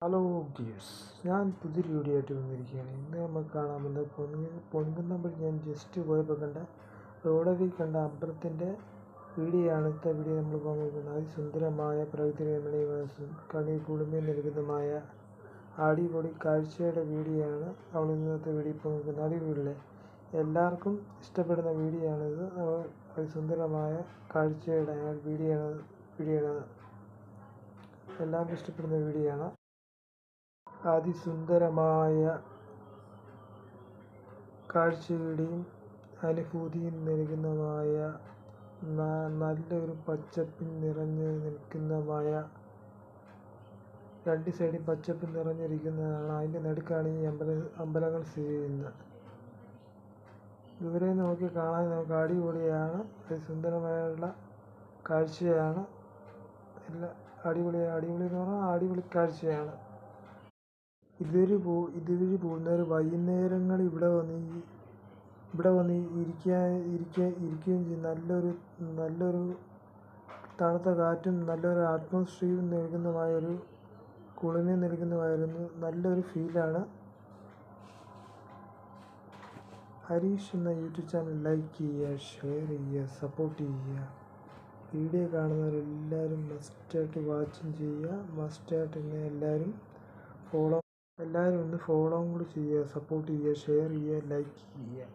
Hello dears, ഞാൻ പുതിയൊരു video ആയിട്ട് വന്നിരിക്കുകയാണ്. ഇന്ന് നമുക്ക് കാണാൻ പൊൻകുന്നം ഞാൻ ജസ്റ്റ് പോയപ്പോൾ കണ്ട റോഡരികിൽ കണ്ട അമ്പലത്തിൻ്റെ വീഡിയോ ആണ്. ഇന്നത്തെ വീഡിയോ നമ്മൾ പോകുന്നത് അതിസുന്ദരമായ പ്രകൃതി രമണീയമായ കണി കുളിർമ നൽകുന്നതുമായ അടിപൊളി കാഴ്ചയുടെ വീഡിയോ ആണ് നമ്മൾ ഇന്നത്തെ വീഡിയോ പോകുന്നത്. അടിപൊളിയിലെ എല്ലാവർക്കും ഇഷ്ടപ്പെടുന്ന വീഡിയോ ആണിത്. അതിസുന്ദരമായ കാഴ്ചയുടെ വീഡിയോ ആണ് എല്ലാവർക്കും ഇഷ്ടപ്പെടുന്ന വീഡിയോ ആണ്. അതിസുന്ദരമായ കാഴ്ചയുടെയും അനുഭൂതിയും നൽകുന്നതുമായ നല്ലൊരു പച്ചപ്പിൽ നിറഞ്ഞു നിൽക്കുന്നതുമായ രണ്ട് സൈഡും പച്ചപ്പ് നിറഞ്ഞിരിക്കുന്നതാണ്. അതിൻ്റെ നടുക്കാണ് ഈ അമ്പലങ്ങൾ സ്ഥിതി ചെയ്യുന്നത്. ദൂരെ നോക്കി കാണാൻ നമുക്ക് അടിപൊളിയാണ്. അതിസുന്ദരമായുള്ള കാഴ്ചയാണ്. എല്ലാം അടിപൊളി എന്ന് പറഞ്ഞാൽ അടിപൊളി കാഴ്ചയാണ്. ഇതുവഴി പോകുന്നവർ വൈകുന്നേരങ്ങളിൽ ഇവിടെ വന്ന് ഇരിക്കുകയും ചെയ്യും. നല്ലൊരു തണുത്ത കാറ്റും നല്ലൊരു അറ്റ്മോസ്ഫിയറും നൽകുന്നതുമായ കുളിർമ നൽകുന്നതുമായിരുന്നു നല്ലൊരു ഫീലാണ്. ഹരീഷ് എന്ന യൂട്യൂബ് ചാനൽ ലൈക്ക് ചെയ്യുക, ഷെയർ ചെയ്യുക, സപ്പോർട്ട് ചെയ്യുക. വീഡിയോ കാണുന്നവരെല്ലാവരും മസ്റ്റായിട്ട് വാച്ചും ചെയ്യുക. മസ്റ്റായിട്ട് എന്നെ എല്ലാവരും ഒന്ന് ഫോളോയും കൂടി ചെയ്യുക, സപ്പോർട്ട് ചെയ്യുക, ഷെയർ ചെയ്യുക, ലൈക്ക് ചെയ്യുക.